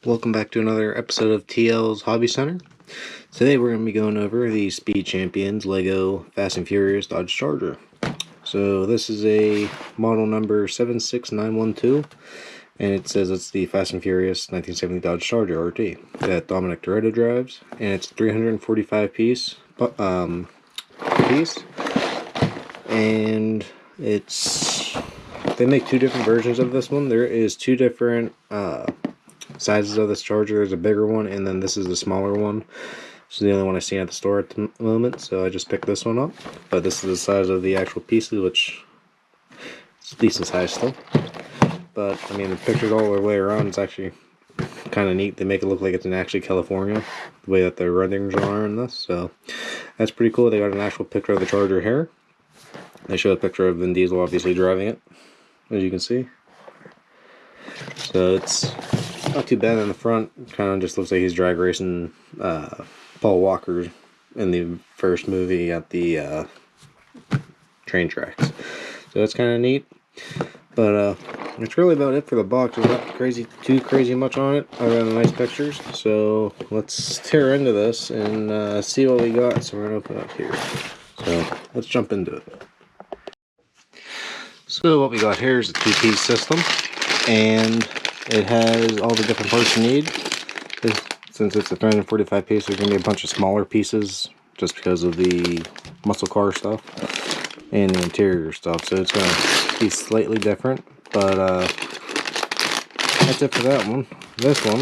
Welcome back to another episode of TL's Hobby Center. Today we're going to be going over the Speed Champions Lego Fast and Furious Dodge Charger. So this is a model number 76912, and it says it's the Fast and Furious 1970 Dodge Charger RT that Dominic Toretto drives, and it's 345 piece, and they make two different versions of this one. There is two different sizes of this charger. There's a bigger one, and then this is the smaller one. This is the only one I see at the store at the moment, so I just picked this one up. But this is the size of the actual pieces, which is decent size still. But I mean, the pictures all the way around, it's actually kind of neat. They make it look like it's in actually California, the way that the renderings are in this. So that's pretty cool. They got an actual picture of the charger here. They show a picture of Vin Diesel obviously driving it, as you can see. So it's not too bad in the front. Kind of just looks like he's drag racing Paul Walker in the first movie at the train tracks. So that's kind of neat. But that's really about it for the box. There's not too crazy much on it other than the nice pictures. So let's tear into this and see what we got. So we're going to open it up here. So let's jump into it. So what we got here is a two-piece system, and it has all the different parts you need. Since it's a 345 piece, there's going to be a bunch of smaller pieces just because of the muscle car stuff and the interior stuff. So it's going to be slightly different, but that's it for that one. This one,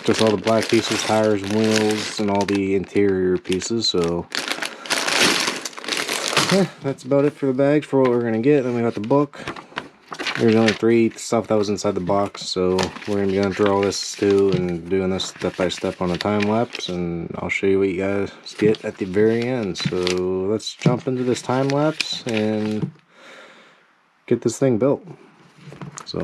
just all the black pieces, tires and wheels, and all the interior pieces. So yeah, that's about it for the bags for what we're going to get. Then we got the book. There's only 3 stuff that was inside the box, so we're going to be going through all this too and doing this step by step on a time lapse, and I'll show you what you guys get at the very end. So let's jump into this time lapse and get this thing built. So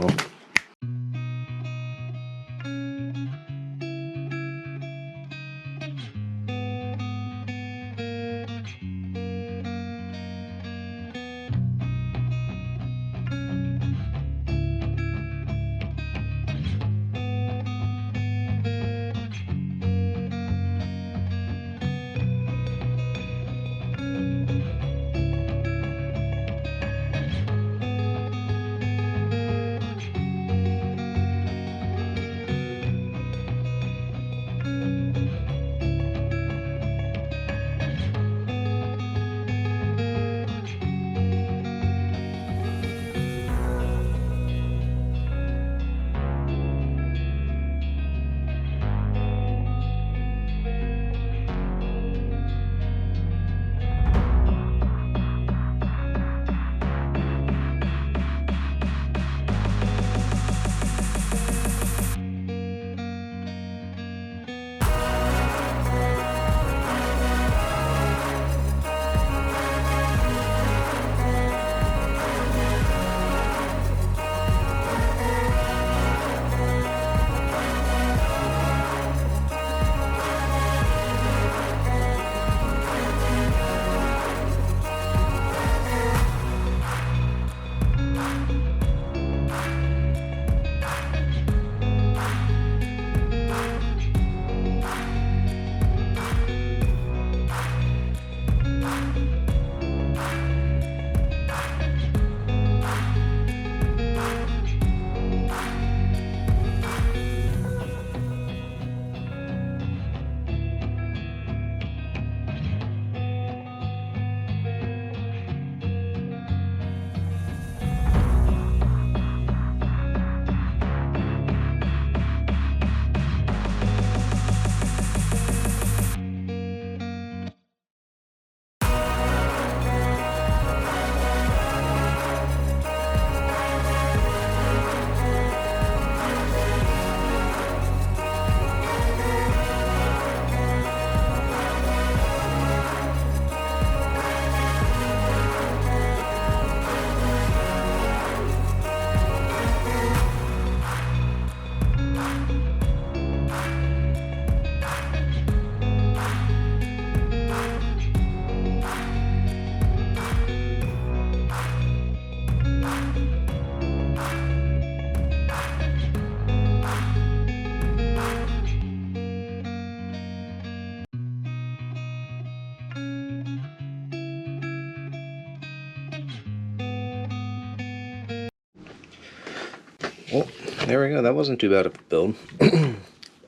there we go. That wasn't too bad of a build.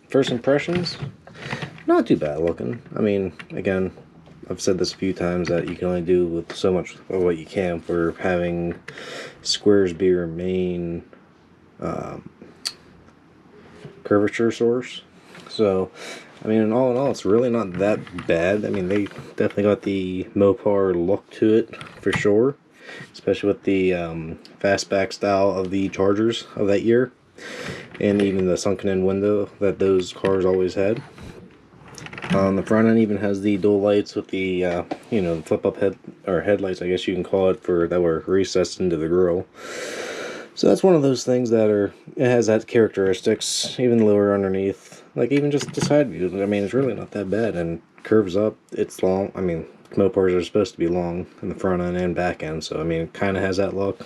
First impressions, not too bad looking. I mean, again, I've said this a few times that you can only do with so much of what you can for having squares be your main curvature source. So, I mean, in all, it's really not that bad. I mean, they definitely got the Mopar look to it for sure, especially with the fastback style of the Chargers of that year, and even the sunken in window that those cars always had. The front end even has the dual lights with the you know, flip up headlights, I guess you can call it, for that were recessed into the grille. So that's one of those things that it has that characteristics, even lower underneath. Like even just the side view, I mean, it's really not that bad, and curves up, it's long. I mean, Mopars are supposed to be long in the front end and back end, so I mean, it kind of has that look,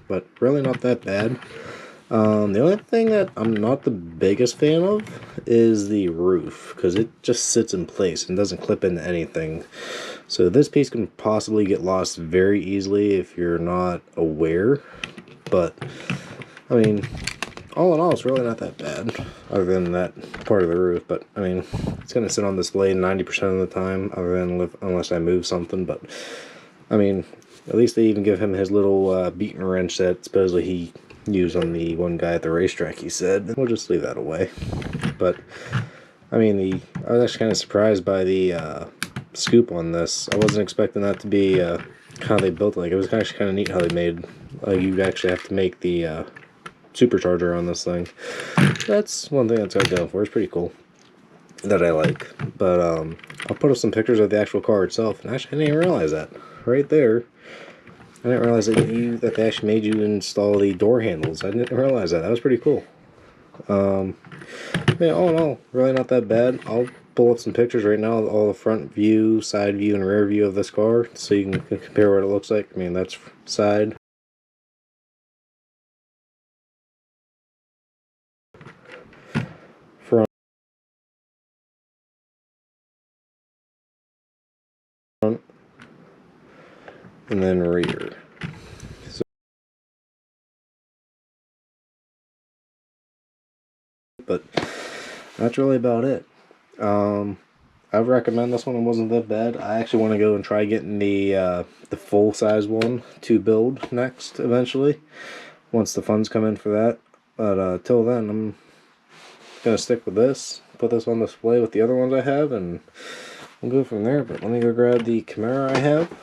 but really not that bad. The only thing that I'm not the biggest fan of is the roof, because it just sits in place and doesn't clip into anything. So this piece can possibly get lost very easily if you're not aware. But, I mean, all in all, it's really not that bad, other than that part of the roof. But, I mean, it's going to sit on display 90% of the time, other than unless I move something. But, I mean, at least they even give him his little beating wrench that supposedly he used on the one guy at the racetrack, he said. We'll just leave that away. But, I mean, I was actually kind of surprised by the scoop on this. I wasn't expecting that to be how they built it. Like, it was actually kind of neat how they made, you actually have to make the supercharger on this thing. That's one thing that's got going for it. It's pretty cool, that I like. But I'll put up some pictures of the actual car itself. And actually, I didn't even realize that. Right there, I didn't realize that they actually made you install the door handles. I didn't realize that. That was pretty cool. Yeah, all in all, really not that bad. I'll pull up some pictures right now of all the front view, side view, and rear view of this car, so you can compare what it looks like. I mean, that's side, front, and then rear. So, but that's really about it. I would recommend this one. It wasn't that bad. I actually want to go and try getting the full size one to build next eventually, once the funds come in for that. But till then, I'm gonna stick with this. Put this on display with the other ones I have, and we'll go from there. But let me go grab the Camaro I have.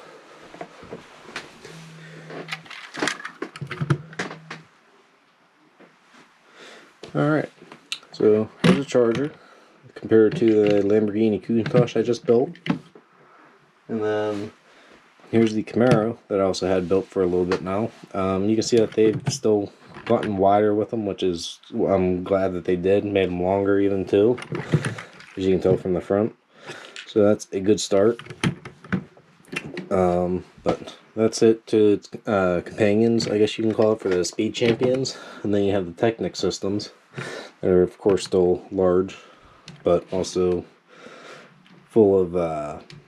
Alright, so here's a Charger compared to the Lamborghini Countach I just built. And then here's the Camaro that I also had built for a little bit now. You can see that they've still gotten wider with them, which is, I'm glad that they did. Made them longer even too, as you can tell from the front. So that's a good start. But that's it to its companions, I guess you can call it, for the Speed Champions. And then you have the Technic systems that are, of course, still large, but also full of,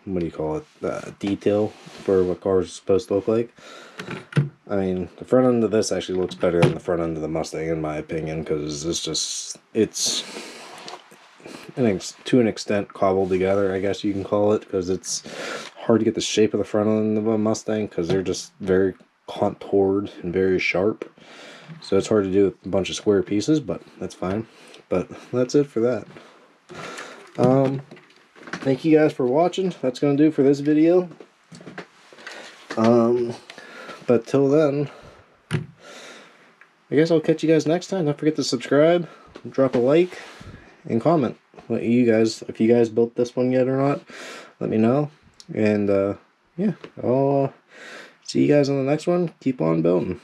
what do you call it, detail for what cars are supposed to look like. I mean, the front end of this actually looks better than the front end of the Mustang, in my opinion, because it's to an extent cobbled together, I guess you can call it, because it's hard to get the shape of the front end of a Mustang, because they're just very contoured and very sharp. So it's hard to do with a bunch of square pieces, but that's fine. But that's it for that. Thank you guys for watching. That's going to do for this video. But till then, I guess I'll catch you guys next time. Don't forget to subscribe, drop a like, and comment. What you guys, if you guys built this one yet or not, let me know. And yeah, I'll see you guys on the next one. Keep on building.